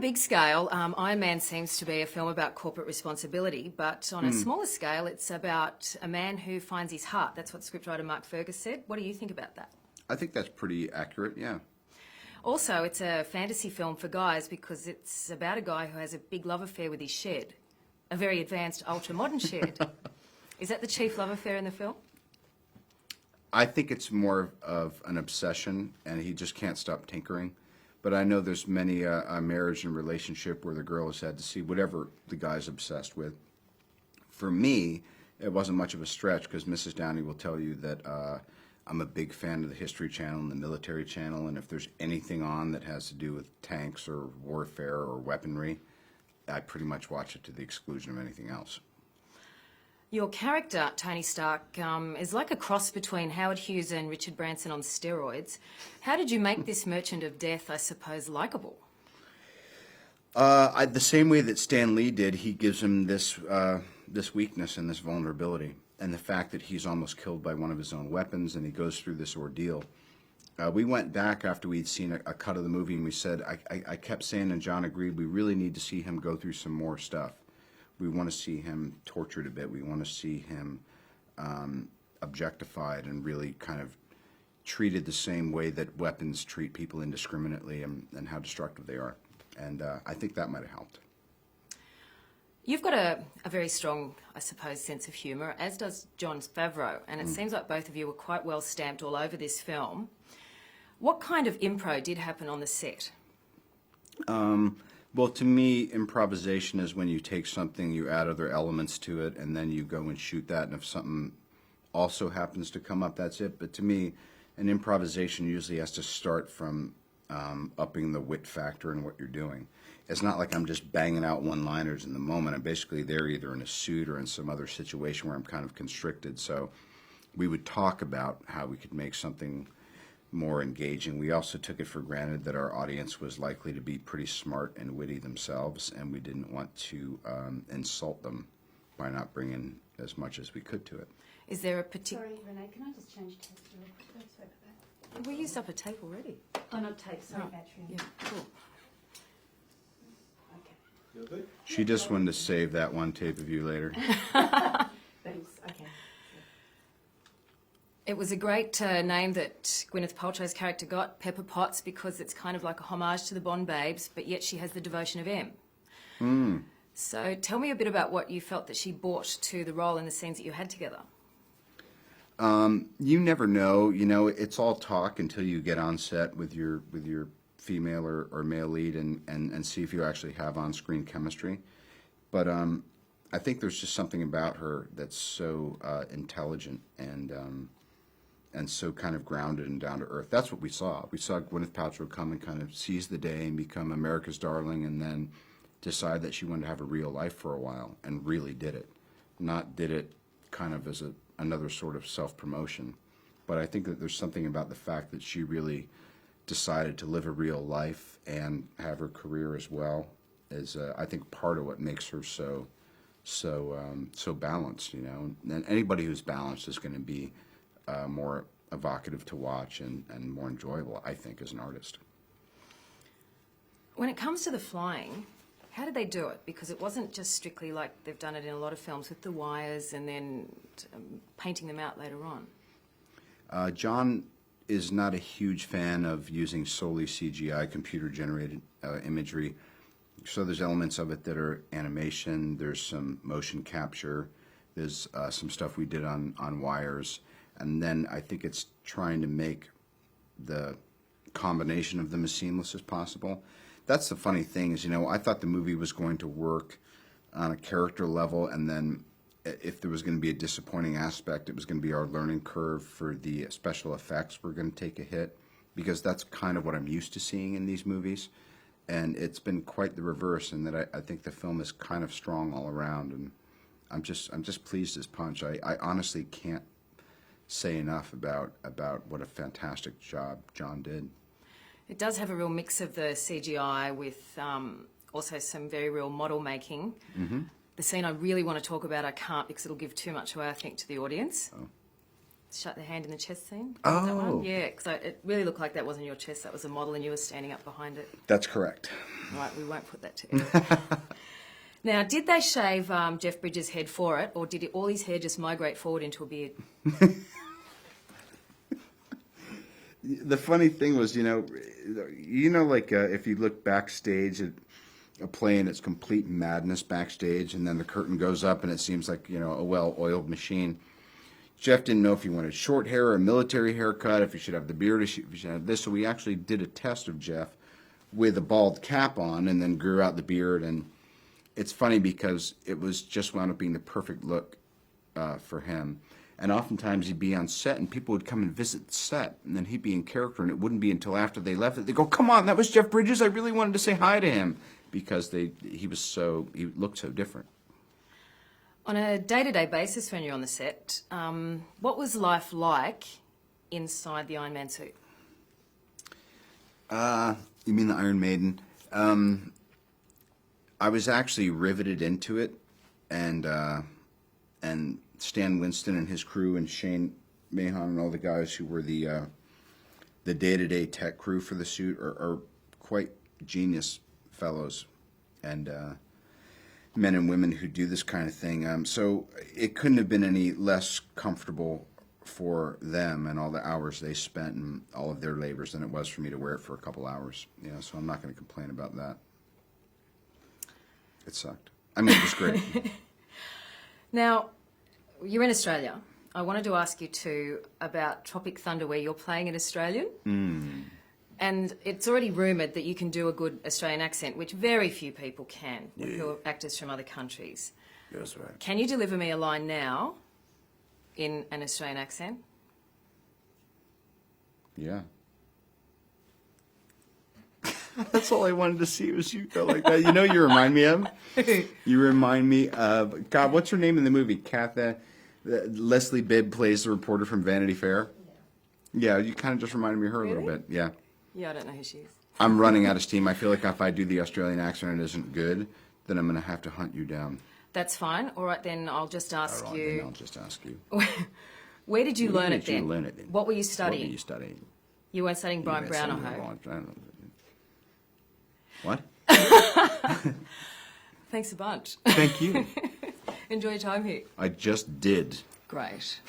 big scale, Iron Man seems to be a film about corporate responsibility, but on a smaller scale, it's about a man who finds his heart. That's what scriptwriter Mark Fergus said. What do you think about that? I think that's pretty accurate, yeah. Also, it's a fantasy film for guys because it's about a guy who has a big love affair with his shed, a very advanced, ultra-modern shed. Is that the chief love affair in the film? I think it's more of an obsession, and he just can't stop tinkering. But I know there's many a marriage and relationship where the girl has had to see whatever the guy's obsessed with. For me, it wasn't much of a stretch because Mrs. Downey will tell you that I'm a big fan of the History Channel and the Military Channel, and if there's anything on that has to do with tanks or warfare or weaponry, I pretty much watch it to the exclusion of anything else. Your character, Tony Stark, is like a cross between Howard Hughes and Richard Branson on steroids. How did you make this Merchant of Death, I suppose, likeable? The same way that Stan Lee did, he gives him this weakness and this vulnerability. And the fact that he's almost killed by one of his own weapons and he goes through this ordeal. We went back after we'd seen a cut of the movie and we said, I kept saying, and John agreed, we really need to see him go through some more stuff. We want to see him tortured a bit. We want to see him objectified and really kind of treated the same way that weapons treat people indiscriminately and how destructive they are. And I think that might have helped. You've got a very strong, I suppose, sense of humour, as does Jon Favreau, and it seems like both of you were quite well stamped all over this film. What kind of improv did happen on the set? Well, to me, improvisation is when you take something, you add other elements to it, and then you go and shoot that, and if something also happens to come up, that's it. But to me, an improvisation usually has to start from upping the wit factor in what you're doing. It's not like I'm just banging out one-liners in the moment. I'm basically there either in a suit or in some other situation where I'm kind of constricted. So we would talk about how we could make something more engaging. We also took it for granted that our audience was likely to be pretty smart and witty themselves, and we didn't want to insult them by not bringing as much as we could to it. Is there a particular... Sorry, Renee, can I just change tape real quick? Sorry about that. We used up a tape already. Oh, not tape, sorry, battery. Yeah, cool. Okay. You're good? She just wanted to save that one tape of you later. Thanks, okay. It was a great name that Gwyneth Paltrow's character got, Pepper Potts, because it's kind of like a homage to the Bond babes, but yet she has the devotion of M. So tell me a bit about what you felt that she brought to the role in the scenes that you had together. You never know. You know, it's all talk until you get on set with your female or male lead and see if you actually have on-screen chemistry. But I think there's just something about her that's so intelligent and so kind of grounded and down to earth. That's what we saw. We saw Gwyneth Paltrow come and kind of seize the day and become America's darling and then decide that she wanted to have a real life for a while and really did it. Not did it kind of as another sort of self-promotion. But I think that there's something about the fact that she really decided to live a real life and have her career as well is, I think, part of what makes her so balanced, you know. And anybody who's balanced is going to be more evocative to watch and more enjoyable, I think, as an artist. When it comes to the flying, how did they do it? Because it wasn't just strictly like they've done it in a lot of films with the wires and then painting them out later on. John is not a huge fan of using solely CGI, computer-generated imagery. So there's elements of it that are animation, there's some motion capture, there's some stuff we did on wires, and then I think it's trying to make the combination of them as seamless as possible. That's the funny thing is, you know, I thought the movie was going to work on a character level, and then if there was going to be a disappointing aspect, it was going to be our learning curve for the special effects were going to take a hit, because that's kind of what I'm used to seeing in these movies. And it's been quite the reverse, in that I think the film is kind of strong all around, and I'm just pleased as punch. I honestly can't say enough about what a fantastic job John did. It does have a real mix of the CGI with also some very real model making. The scene I really want to talk about, I can't because it'll give too much away, I think, to the audience. Oh. shut their hand in the chest scene. Was that Oh. one? Yeah, because it really looked like that wasn't your chest, that was a model and you were standing up behind it. That's correct. Right, we won't put that together. Now, did they shave Jeff Bridges' head for it, or did all his hair just migrate forward into a beard? The funny thing was, like if you look backstage at a play and it's complete madness backstage, and then the curtain goes up and it seems like, a well-oiled machine. Jeff didn't know if he wanted short hair or a military haircut, if he should have the beard, if he should have this. So we actually did a test of Jeff with a bald cap on and then grew out the beard. And it's funny because it was just wound up being the perfect look for him. And oftentimes he'd be on set and people would come and visit the set, and then he'd be in character, and it wouldn't be until after they left that they go, "Come on, that was Jeff Bridges. I really wanted to say hi to him," because he looked so different. On a day-to-day basis when you're on the set, what was life like inside the Iron Man suit? You mean the Iron Maiden? I was actually riveted into it, and Stan Winston and his crew and Shane Mahon and all the guys who were the day-to-day tech crew for the suit are quite genius fellows, and men and women who do this kind of thing. So it couldn't have been any less comfortable for them and all the hours they spent and all of their labors than it was for me to wear it for a couple hours. So I'm not going to complain about that. It sucked. I mean, it was great. Now, you're in Australia. I wanted to ask you too about Tropic Thunder, where you're playing an Australian. And it's already rumoured that you can do a good Australian accent, which very few people can, who are actors from other countries. That's right. Can you deliver me a line now in an Australian accent? Yeah. That's all I wanted to see was you go like that. You remind me of? You remind me of, God, what's her name in the movie? Leslie Bibb plays the reporter from Vanity Fair. Yeah, you kind of just reminded me of her a little bit. Yeah. Yeah, I don't know who she is. I'm running out of steam. I feel like if I do the Australian accent and it isn't good, then I'm going to have to hunt you down. That's fine. All right, then I'll just ask All right, you. then I'll just ask you. Where did you learn it then? Learn it then? What were you studying? What were you studying? You weren't studying Brian Brown, I hope. What? Thanks a bunch. Thank you. Enjoy your time here. I just did. Great.